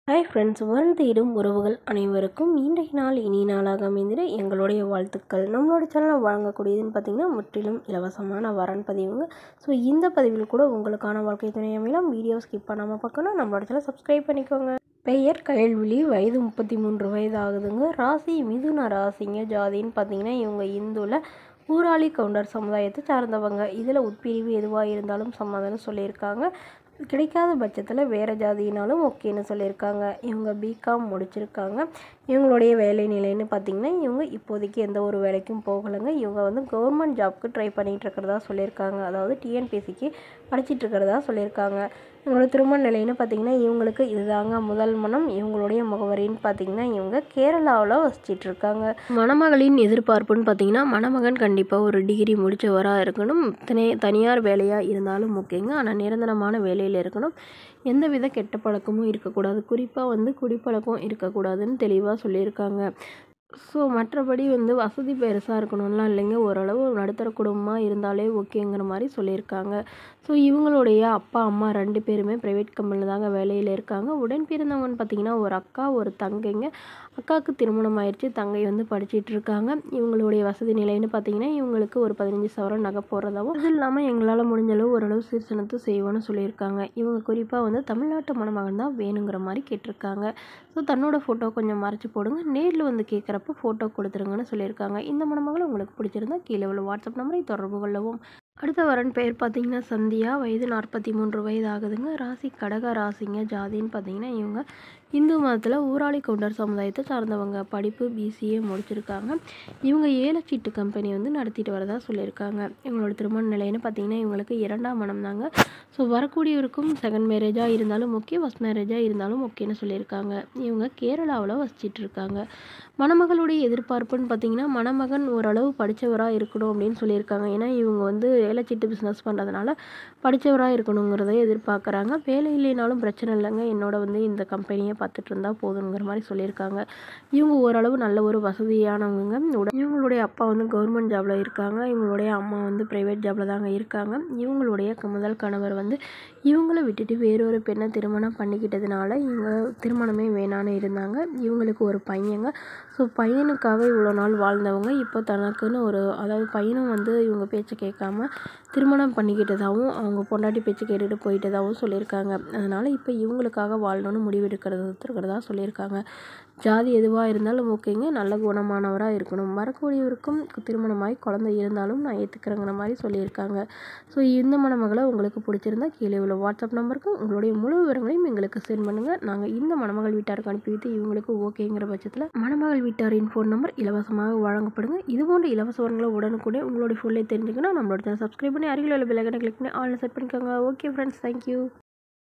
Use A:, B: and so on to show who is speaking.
A: Hi friends, தேடும் உறவுகள் அனைவருக்கும் இன்றைய நாள் இனிய நாளாக அமைந்திட எங்களுடைய வாழ்த்துக்கள். நம்மளோட சேனலில் வழங்கக்கூடியதுன்னு பார்த்திங்கன்னா முற்றிலும் இலவசமான வரன் பதிவுங்க. ஸோ இந்த பதிவில் கூட உங்களுக்கான வாழ்க்கை துணை அமையலாம். வீடியோ ஸ்கிப் பண்ணாமல் பார்க்கணும். நம்மளோட சேனல் சப்ஸ்கிரைப் பண்ணிக்கோங்க. பெயர் கயல்விழி, வயது 33 வயது ஆகுதுங்க. ராசி மிதுன ராசிங்க. ஜாதின்னு பார்த்திங்கன்னா இவங்க இந்துவில் ஊராளி கவுண்டர் சமுதாயத்தை சார்ந்தவங்க. இதில் உட்பிரிவு எதுவாக இருந்தாலும் சம்மதம்னு சொல்லியிருக்காங்க. கிடைக்காத பட்சத்தில் வேறு ஜாதினாலும் ஓகேன்னு சொல்லியிருக்காங்க. இவங்க பிகாம் முடிச்சிருக்காங்க. இவங்களுடைய வேலை நிலைன்னு பார்த்திங்கன்னா இவங்க இப்போதைக்கு எந்த ஒரு வேலைக்கும் போகலைங்க. இவங்க கவர்மெண்ட் ஜாப்க்கு ட்ரை பண்ணிகிட்டு இருக்கிறதா சொல்லியிருக்காங்க. அதாவது டிஎன்பிஎஸ்சிக்கு படிச்சுட்டு இருக்கிறதா சொல்லியிருக்காங்க. இவங்களோட திருமண நிலைன்னு பார்த்திங்கன்னா இவங்களுக்கு இதுதாங்க முதல் மனம். இவங்களுடைய முகவரின்னு பார்த்திங்கன்னா இவங்க கேரளாவில் வசிச்சிட்ருக்காங்க. மணமகளின் எதிர்பார்ப்புன்னு பார்த்திங்கன்னா மணமகன் கண்டிப்பாக ஒரு டிகிரி முடித்தவராக இருக்கணும். தனியார் வேலையாக இருந்தாலும் ஓகேங்க. ஆனால் நிரந்தரமான வேலையில் இருக்கணும். எந்தவித கெட்ட பழக்கமும் இருக்கக்கூடாது. குறிப்பாக குடிப்பழக்கம் இருக்கக்கூடாதுன்னு தெளிவாக சொல்லியிருக்காங்க. ஸோ மற்றபடி வசதி பெருசாக இருக்கணும்லாம் இல்லைங்க. ஓரளவு நடுத்தர குடும்பமாக இருந்தாலே ஓகேங்கிற மாதிரி சொல்லியிருக்காங்க. ஸோ இவங்களுடைய அப்பா அம்மா 2 பேருமே ப்ரைவேட் கம்பெனியில் தாங்க வேலையில் இருக்காங்க. உடன் பிறந்தவங்கன்னு பார்த்திங்கன்னா ஒரு அக்கா ஒரு தங்கைங்க. அக்காவுக்கு திருமணம் ஆயிடுச்சு. தங்கை படிச்சிட்டு இருக்காங்க. இவங்களுடைய வசதி நிலைன்னு பார்த்திங்கன்னா இவங்களுக்கு ஒரு 15 சவரன் நகை போடுறதாகவும், அது இல்லாமல் எங்களால் முடிஞ்சளவு ஓரளவு சீர்சனத்து செய்வோன்னு சொல்லியிருக்காங்க. இவங்க குறிப்பாக தமிழ்நாட்டு மணமகன் தான் வேணுங்கிற மாதிரி கேட்டிருக்காங்க. ஸோ தன்னோட ஃபோட்டோ கொஞ்சம் மறைச்சி போடுங்க. நேரில் கேட்குறப்ப ஃபோட்டோ கொடுத்துருங்கன்னு சொல்லியிருக்காங்க. இந்த மணமகளை உங்களுக்கு பிடிச்சிருந்தா கீழே உள்ள வாட்ஸ்அப் நம்பரை தொடர்பு கொள்ளவும். அடுத்த வரன் பெயர் பார்த்திங்கன்னா சந்தியா, வயது 43 வயது ஆகுதுங்க. ராசி கடக ராசிங்க. ஜாதின்னு பார்த்திங்கன்னா இவங்க இந்து மதத்தில் ஊராளி கவுண்டர் சமுதாயத்தை சார்ந்தவங்க. படிப்பு பிசிஏ முடிச்சிருக்காங்க. இவங்க ஏலச்சீட்டு கம்பெனி நடத்திட்டு வரதா சொல்லியிருக்காங்க. இவங்களோட திருமண நிலைன்னு பார்த்திங்கன்னா இவங்களுக்கு 2ஆம் மனம் தாங்க. ஸோ வரக்கூடியவருக்கும் செகண்ட் மேரேஜாக இருந்தாலும் ஓகே, ஃபஸ்ட் மேரேஜாக இருந்தாலும் ஓகேன்னு சொல்லியிருக்காங்க. இவங்க கேரளாவில் வசிச்சிட்டு இருக்காங்க. மணமகளுடைய எதிர்பார்ப்புன்னு பார்த்திங்கன்னா மணமகன் ஓரளவு படித்தவராக இருக்கணும் அப்படின்னு சொல்லியிருக்காங்க. ஏன்னா இவங்க ஏலச்சீட்டு பிஸ்னஸ் பண்ணுறதுனால படித்தவராக இருக்கணுங்கிறத எதிர்பார்க்குறாங்க. வேலை இல்லைனாலும் பிரச்சனை இல்லைங்க. என்னோட இந்த கம்பெனியை பார்த்துட்டு இருந்தால் போதுங்கிற மாதிரி சொல்லியிருக்காங்க. இவங்க ஓரளவு நல்ல ஒரு வசதியானவங்க. இவங்களுடைய அப்பா கவர்மெண்ட் ஜாபில் இருக்காங்க. இவங்களுடைய அம்மா ப்ரைவேட் ஜாபில் தாங்க இருக்காங்க. இவங்களுடைய முதல் கணவர் இவங்கள விட்டுட்டு வேறொரு பெண்ணை திருமணம் பண்ணிக்கிட்டதுனால இவங்க திருமணமே வேணான்னு இருந்தாங்க. இவங்களுக்கு ஒரு பையங்க. ஸோ பையனுக்காக இவ்வளோ நாள் வாழ்ந்தவங்க இப்போ தனக்குன்னு அதாவது பையனும் இவங்க பேச்சை கேட்காம திருமணம் பண்ணிக்கிட்டதாகவும் அவங்க பொண்டாட்டி பேச்சு கேட்டுட்டு போயிட்டதாகவும் சொல்லியிருக்காங்க. அதனால் இப்போ இவங்களுக்காக வாழணும்னு முடிவெடுக்கிறதா சொல்லியிருக்காங்க. ஜாதி எதுவாக இருந்தாலும் ஓகேங்க. நல்ல குணமானவராக இருக்கணும். வரக்கூடியவருக்கும் திருமணமாகி குழந்தை இருந்தாலும் நான் ஏற்றுக்கிறேங்கிற மாதிரி சொல்லியிருக்காங்க. ஸோ இந்த மணமகளை உங்களுக்கு பிடிச்சிருந்தா கீழே உள்ள வாட்ஸ்அப் நம்பருக்கு உங்களுடைய முழு விவரங்களையும் எங்களுக்கு சென்ட் பண்ணுங்கள். நாங்கள் இந்த மணமகள் வீட்டாருக்கு அனுப்பி வைத்து இவங்களுக்கு ஓகேங்கிற பட்சத்தில் மணமகள் வீட்டாரின் ஃபோன் நம்பர் இலவசமாக வழங்கப்படுங்க. இதுபோன்ற இலவச வரங்களை உடனுக்குடனே உங்களுடைய ஃபோன்லேயே தெரிஞ்சுக்கணும். நம்மளோட சேனல் சப்ஸ்கிரைப் பண்ணி அருகில் உள்ள பெல் ஐகானை கிளிக் பண்ணி ஆல்ல செட் பண்ணிக்கோங்க. Okay friends, thank you.